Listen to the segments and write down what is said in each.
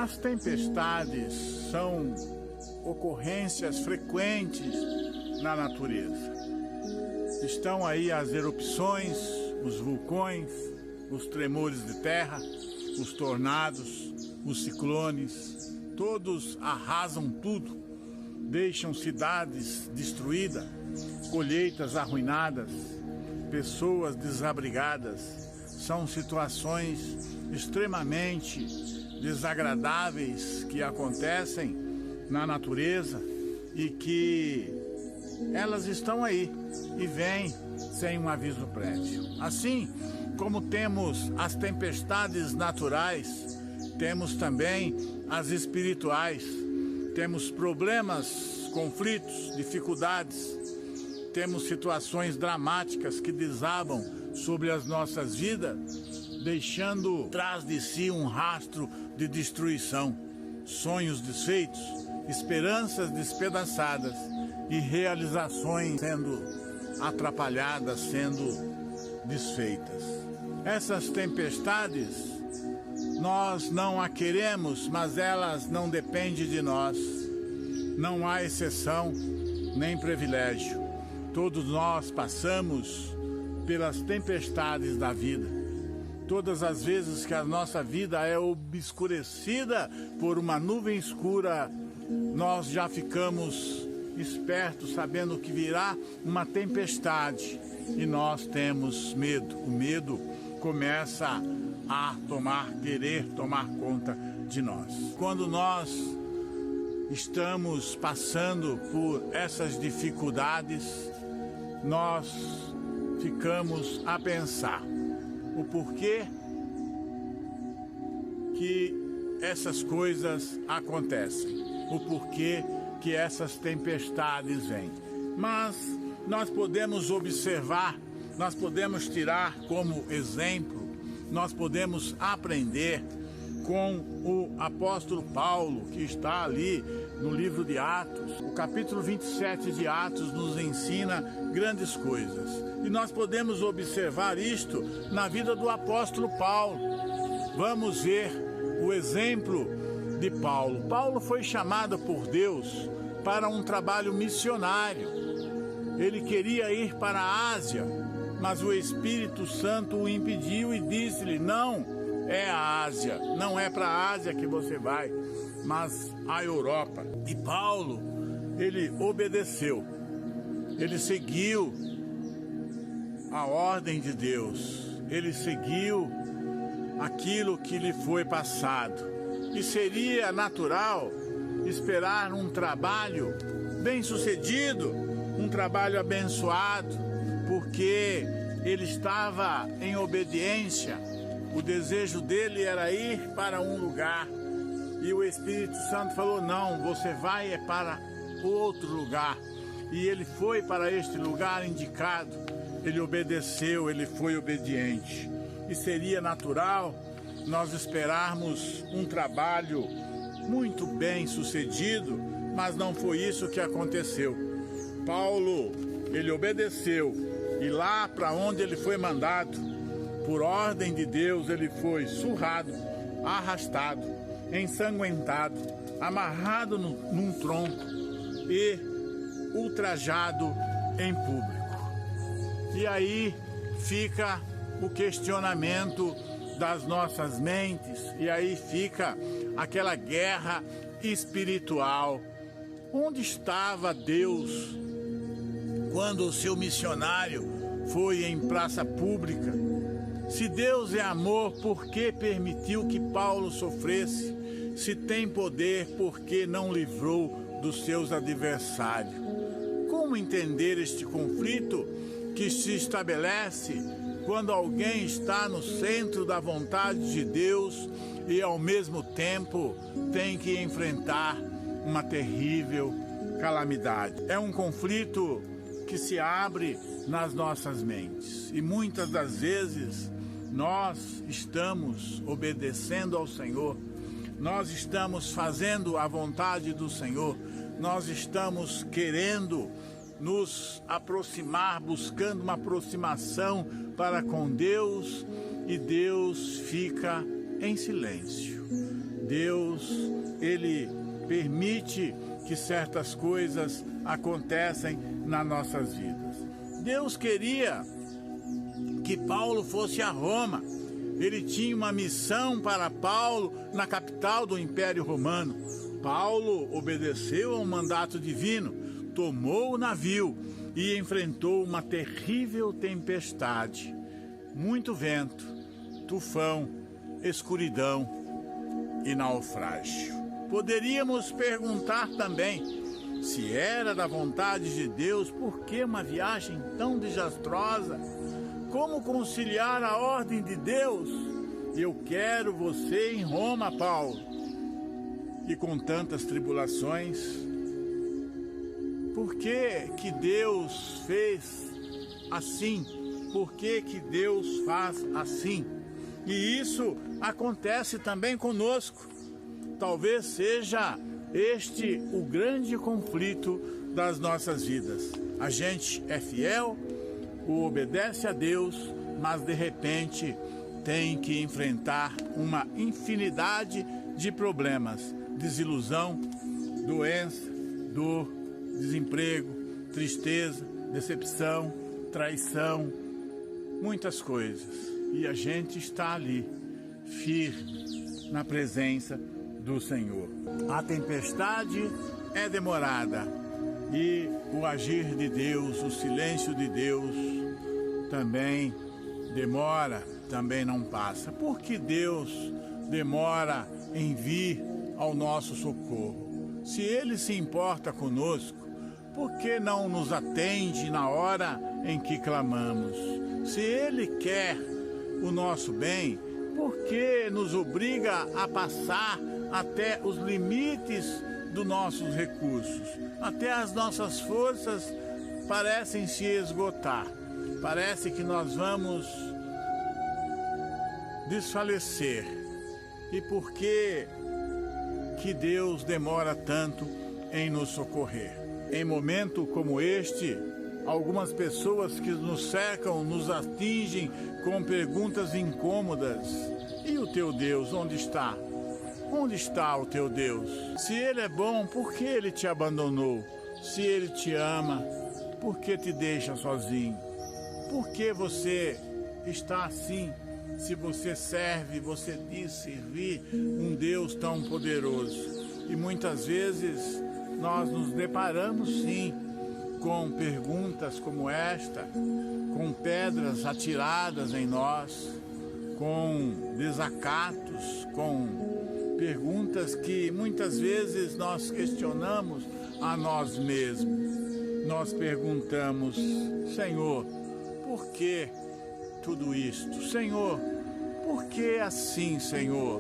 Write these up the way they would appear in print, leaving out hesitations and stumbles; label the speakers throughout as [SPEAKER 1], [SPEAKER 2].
[SPEAKER 1] As tempestades são ocorrências frequentes na natureza. Estão aí as erupções, os vulcões, os tremores de terra, os tornados, os ciclones. Todos arrasam tudo, deixam cidades destruídas, colheitas arruinadas, pessoas desabrigadas. São situações extremamente desagradáveis que acontecem na natureza e que elas estão aí e vêm sem um aviso prévio. Assim como temos as tempestades naturais, temos também as espirituais. Temos problemas, conflitos, dificuldades. Temos situações dramáticas que desabam sobre as nossas vidas, deixando atrás de si um rastro de destruição, sonhos desfeitos, esperanças despedaçadas e realizações sendo atrapalhadas, sendo desfeitas. Essas tempestades, nós não a queremos, mas elas não dependem de nós. Não há exceção nem privilégio. Todos nós passamos pelas tempestades da vida. Todas as vezes que a nossa vida é obscurecida por uma nuvem escura, nós já ficamos espertos, sabendo que virá uma tempestade e nós temos medo. O medo começa a querer tomar conta de nós. Quando nós estamos passando por essas dificuldades, nós ficamos a pensar o porquê que essas coisas acontecem, o porquê que essas tempestades vêm. Mas nós podemos observar, nós podemos tirar como exemplo, nós podemos aprender com o apóstolo Paulo, que está ali no livro de Atos. O capítulo 27 de Atos nos ensina grandes coisas. E nós podemos observar isto na vida do apóstolo Paulo. Vamos ver o exemplo de Paulo. Paulo foi chamado por Deus para um trabalho missionário. Ele queria ir para a Ásia, mas o Espírito Santo o impediu e disse-lhe: não é a Ásia, não é para a Ásia que você vai, mas a Europa. E Paulo, ele obedeceu, ele seguiu a ordem de Deus, ele seguiu aquilo que lhe foi passado. E seria natural esperar um trabalho bem-sucedido, um trabalho abençoado, porque ele estava em obediência. O desejo dele era ir para um lugar e o Espírito Santo falou: não, você vai para outro lugar. E ele foi para este lugar indicado, ele obedeceu, ele foi obediente. E seria natural nós esperarmos um trabalho muito bem sucedido, mas não foi isso que aconteceu. Paulo, ele obedeceu, e lá para onde ele foi mandado, por ordem de Deus, ele foi surrado, arrastado, ensanguentado, amarrado num tronco e ultrajado em público. E aí fica o questionamento das nossas mentes, e aí fica aquela guerra espiritual. Onde estava Deus quando o seu missionário foi em praça pública? Se Deus é amor, por que permitiu que Paulo sofresse? Se tem poder, por que não livrou dos seus adversários? Como entender este conflito que se estabelece quando alguém está no centro da vontade de Deus e ao mesmo tempo tem que enfrentar uma terrível calamidade? É um conflito que se abre nas nossas mentes e muitas das vezes nós estamos obedecendo ao Senhor, nós estamos fazendo a vontade do Senhor, nós estamos querendo nos aproximar, buscando uma aproximação para com Deus, e Deus fica em silêncio. Deus Ele permite que certas coisas acontecem nas nossas vidas. Deus queria que Paulo fosse a Roma. Ele tinha uma missão para Paulo na capital do Império Romano. Paulo obedeceu ao mandato divino, tomou o navio e enfrentou uma terrível tempestade. Muito vento, tufão, escuridão e naufrágio. Poderíamos perguntar também, se era da vontade de Deus, por que uma viagem tão desastrosa? Como conciliar a ordem de Deus? Eu quero você em Roma, Paulo. E com tantas tribulações, por que Deus fez assim? Por que Deus faz assim? E isso acontece também conosco. Talvez seja este o grande conflito das nossas vidas. A gente é fiel, obedece a Deus, mas de repente tem que enfrentar uma infinidade de problemas, desilusão, doença, dor, desemprego, tristeza, decepção, traição, muitas coisas. E a gente está ali, firme, na presença do Senhor. A tempestade é demorada e o agir de Deus, o silêncio de Deus também demora, também não passa. Por que Deus demora em vir ao nosso socorro? Se Ele se importa conosco, por que não nos atende na hora em que clamamos? Se Ele quer o nosso bem, por que nos obriga a passar até os limites dos nossos recursos? Até as nossas forças parecem se esgotar. Parece que nós vamos desfalecer. E por que Deus demora tanto em nos socorrer? Em momento como este, algumas pessoas que nos cercam nos atingem com perguntas incômodas. E o teu Deus, onde está? Onde está o teu Deus? Se Ele é bom, por que Ele te abandonou? Se Ele te ama, por que te deixa sozinho? Por que você está assim? Se você serve, você diz servir um Deus tão poderoso. E muitas vezes nós nos deparamos sim com perguntas como esta, com pedras atiradas em nós, com desacatos, com perguntas que muitas vezes nós questionamos a nós mesmos. Nós perguntamos, Senhor, por que tudo isto? Senhor, por que assim, Senhor?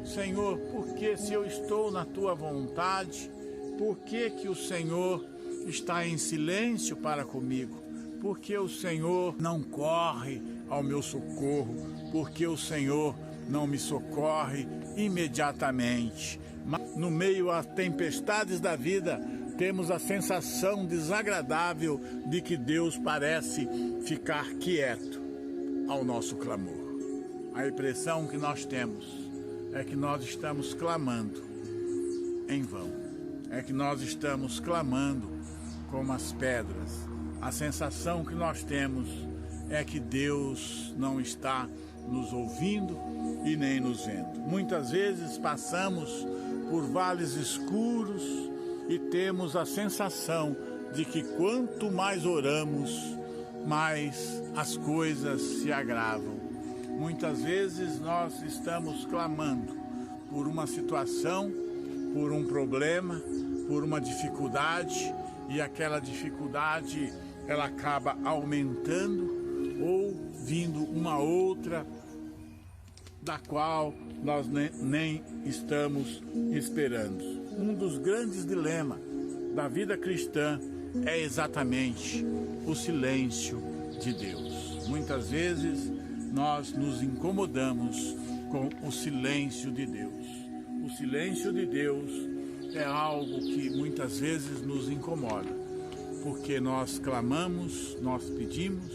[SPEAKER 1] Senhor, por que se eu estou na Tua vontade, por que o Senhor está em silêncio para comigo? Por que o Senhor não corre ao meu socorro? Por que o Senhor não me socorre imediatamente? Mas no meio às tempestades da vida, temos a sensação desagradável de que Deus parece ficar quieto ao nosso clamor. A impressão que nós temos é que nós estamos clamando em vão. É que nós estamos clamando como as pedras. A sensação que nós temos é que Deus não está nos ouvindo e nem nos vendo. Muitas vezes passamos por vales escuros e temos a sensação de que quanto mais oramos, mais as coisas se agravam. Muitas vezes nós estamos clamando por uma situação, por um problema, por uma dificuldade, e aquela dificuldade ela acaba aumentando ou vindo uma outra da qual nós nem estamos esperando. Um dos grandes dilemas da vida cristã é exatamente o silêncio de Deus. Muitas vezes nós nos incomodamos com o silêncio de Deus. O silêncio de Deus é algo que muitas vezes nos incomoda, porque nós clamamos, nós pedimos,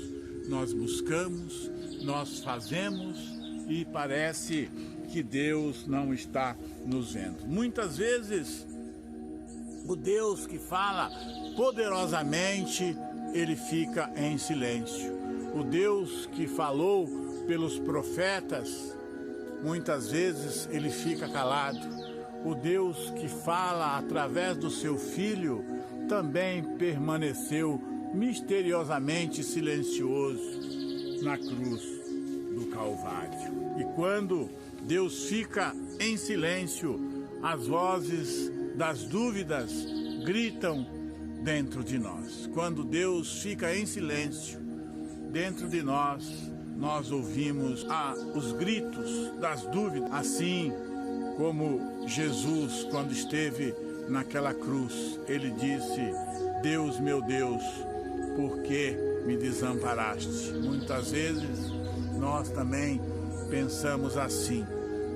[SPEAKER 1] nós buscamos, nós fazemos e parece que Deus não está nos vendo. Muitas vezes, o Deus que fala poderosamente, ele fica em silêncio. O Deus que falou pelos profetas, muitas vezes ele fica calado. O Deus que fala através do seu Filho também permaneceu misteriosamente silencioso na cruz do Calvário. E quando Deus fica em silêncio, as vozes das dúvidas gritam dentro de nós. Quando Deus fica em silêncio dentro de nós, nós ouvimos os gritos das dúvidas, assim como Jesus, quando esteve naquela cruz, ele disse: Deus, meu Deus, por que me desamparaste? Muitas vezes nós também pensamos assim,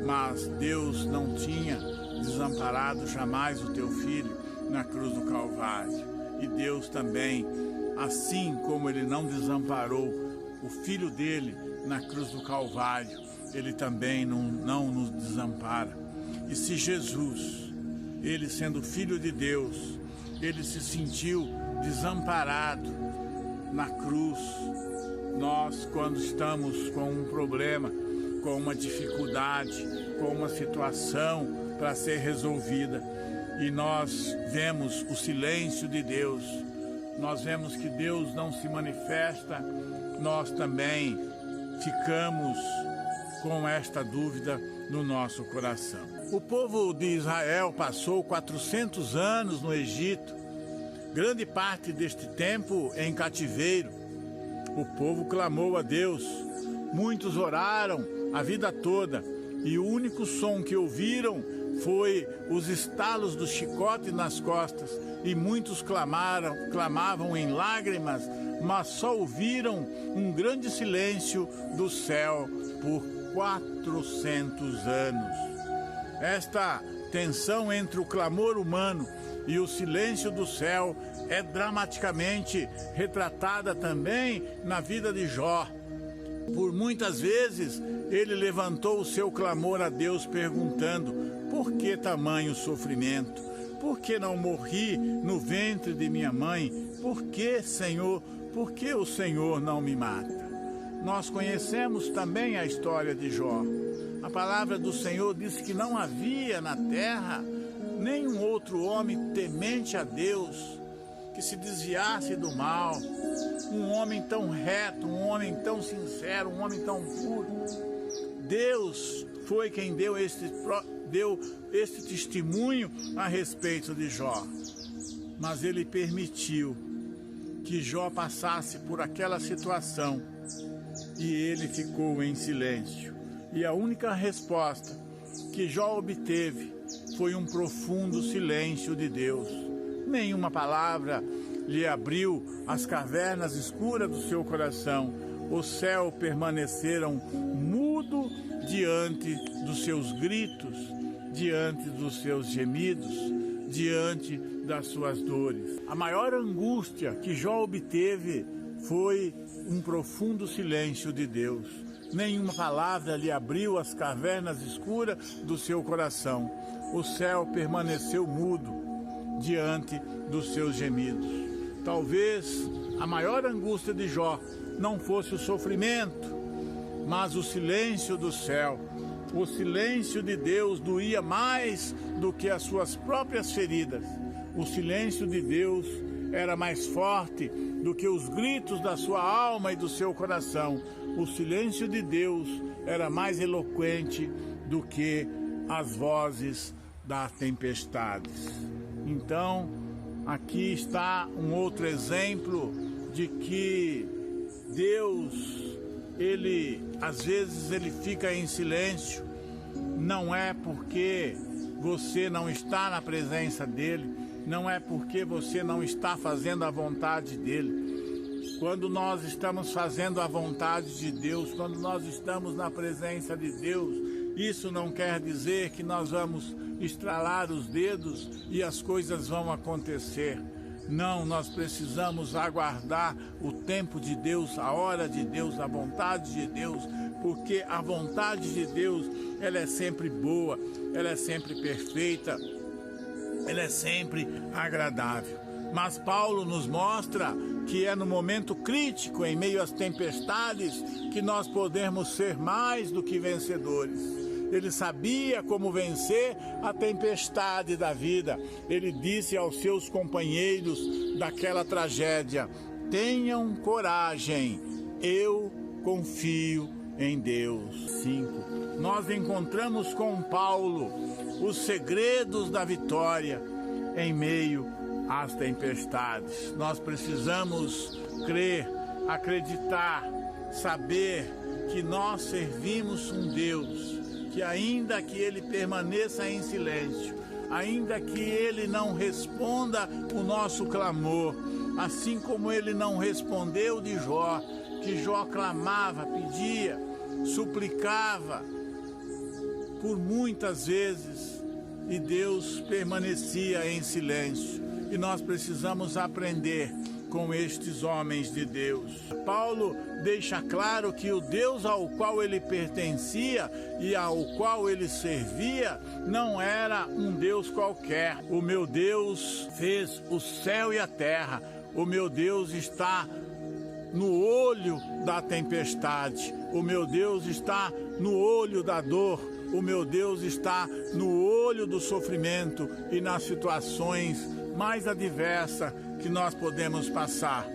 [SPEAKER 1] mas Deus não tinha desamparado jamais o teu filho na cruz do Calvário. E Deus também, assim como ele não desamparou o filho dele na cruz do Calvário, ele também não nos desampara. E se Jesus, ele sendo filho de Deus, ele se sentiu desamparado na cruz, nós, quando estamos com um problema, com uma dificuldade, com uma situação para ser resolvida, e nós vemos o silêncio de Deus, nós vemos que Deus não se manifesta, nós também ficamos com esta dúvida no nosso coração. O povo de Israel passou 400 anos no Egito, grande parte deste tempo em cativeiro. O povo clamou a Deus, muitos oraram a vida toda, e o único som que ouviram foi os estalos do chicote nas costas, e muitos clamavam em lágrimas, mas só ouviram um grande silêncio do céu por 400 anos. Esta tensão entre o clamor humano e o silêncio do céu é dramaticamente retratada também na vida de Jó. Por muitas vezes ele levantou o seu clamor a Deus perguntando: por que tamanho sofrimento? Por que não morri no ventre de minha mãe? Por que, Senhor, por que o Senhor não me mata? Nós conhecemos também a história de Jó. A palavra do Senhor diz que não havia na terra nenhum outro homem temente a Deus, que se desviasse do mal, um homem tão reto, um homem tão sincero, um homem tão puro. Deus foi quem deu este testemunho a respeito de Jó. Mas ele permitiu que Jó passasse por aquela situação e ele ficou em silêncio. E a única resposta que Jó obteve foi um profundo silêncio de Deus. Nenhuma palavra lhe abriu as cavernas escuras do seu coração. O céu permaneceram mudo diante dos seus gritos, diante dos seus gemidos, diante das suas dores. A maior angústia que Jó obteve foi um profundo silêncio de Deus. Nenhuma palavra lhe abriu as cavernas escuras do seu coração. O céu permaneceu mudo diante dos seus gemidos. Talvez a maior angústia de Jó não fosse o sofrimento, mas o silêncio do céu. O silêncio de Deus doía mais do que as suas próprias feridas. O silêncio de Deus era mais forte do que os gritos da sua alma e do seu coração. O silêncio de Deus era mais eloquente do que as vozes das tempestades. Então, aqui está um outro exemplo de que Deus, às vezes ele fica em silêncio, não é porque você não está na presença dele, não é porque você não está fazendo a vontade dele. Quando nós estamos fazendo a vontade de Deus, quando nós estamos na presença de Deus, isso não quer dizer que nós vamos estralar os dedos e as coisas vão acontecer. Não, nós precisamos aguardar o tempo de Deus, a hora de Deus, a vontade de Deus, porque a vontade de Deus, ela é sempre boa, ela é sempre perfeita, ela é sempre agradável. Mas Paulo nos mostra que é no momento crítico, em meio às tempestades, que nós podemos ser mais do que vencedores. Ele sabia como vencer a tempestade da vida. Ele disse aos seus companheiros daquela tragédia: tenham coragem, eu confio em Deus. 5. Nós encontramos com Paulo os segredos da vitória em meio às tempestades. Nós precisamos crer, acreditar, saber que nós servimos um Deus que, ainda que ele permaneça em silêncio, ainda que ele não responda o nosso clamor, assim como ele não respondeu de Jó, que Jó clamava, pedia, suplicava por muitas vezes e Deus permanecia em silêncio. E nós precisamos aprender com estes homens de Deus. Paulo deixa claro que o Deus ao qual ele pertencia e ao qual ele servia não era um Deus qualquer. O meu Deus fez o céu e a terra. O meu Deus está no olho da tempestade. O meu Deus está no olho da dor. O meu Deus está no olho do sofrimento e nas situações mais adversas que nós podemos passar.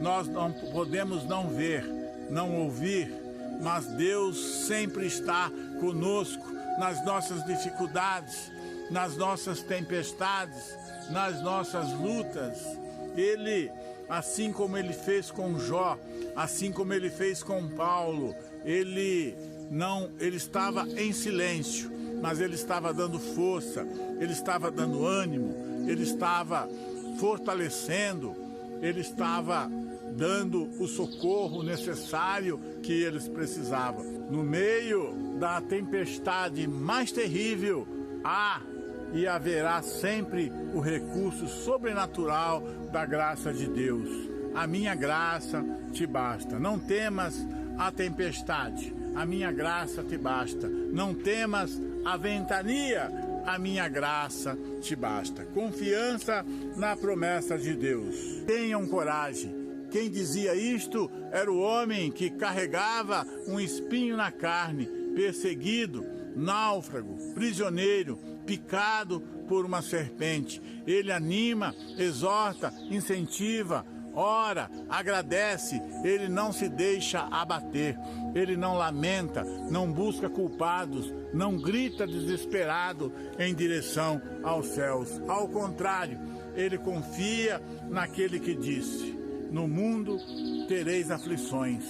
[SPEAKER 1] Nós não podemos não ver, não ouvir, mas Deus sempre está conosco nas nossas dificuldades, nas nossas tempestades, nas nossas lutas. Ele, assim como ele fez com Jó, assim como ele fez com Paulo, ele estava em silêncio, mas ele estava dando força, ele estava dando ânimo, ele estava fortalecendo, ele estava dando o socorro necessário que eles precisavam. No meio da tempestade mais terrível, há e haverá sempre o recurso sobrenatural da graça de Deus. A minha graça te basta. Não temas a tempestade, a minha graça te basta. Não temas a ventania, a minha graça te basta. Confiança na promessa de Deus. Tenham coragem. Quem dizia isto era o homem que carregava um espinho na carne, perseguido, náufrago, prisioneiro, picado por uma serpente. Ele anima, exorta, incentiva, ora, agradece, ele não se deixa abater, ele não lamenta, não busca culpados, não grita desesperado em direção aos céus. Ao contrário, ele confia naquele que disse: no mundo tereis aflições,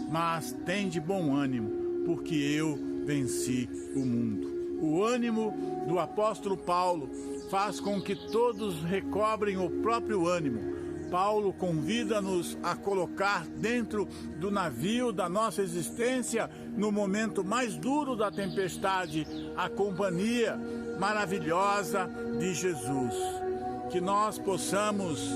[SPEAKER 1] mas tende bom ânimo, porque eu venci o mundo. O ânimo do apóstolo Paulo faz com que todos recobrem o próprio ânimo. Paulo convida-nos a colocar dentro do navio da nossa existência, no momento mais duro da tempestade, a companhia maravilhosa de Jesus. Que nós possamos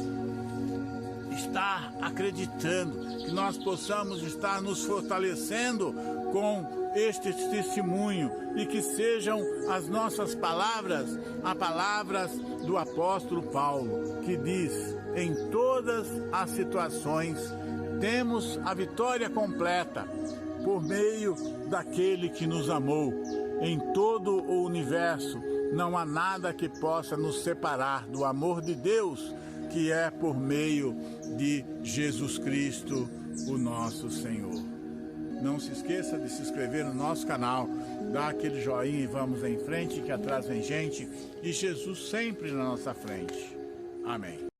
[SPEAKER 1] estar acreditando, que nós possamos estar nos fortalecendo com este testemunho e que sejam as nossas palavras, as palavras do apóstolo Paulo, que diz: em todas as situações temos a vitória completa por meio daquele que nos amou. Em todo o universo não há nada que possa nos separar do amor de Deus, que é por meio de Jesus Cristo, o nosso Senhor. Não se esqueça de se inscrever no nosso canal, dar aquele joinha e vamos em frente, que atrás vem gente, e Jesus sempre na nossa frente. Amém.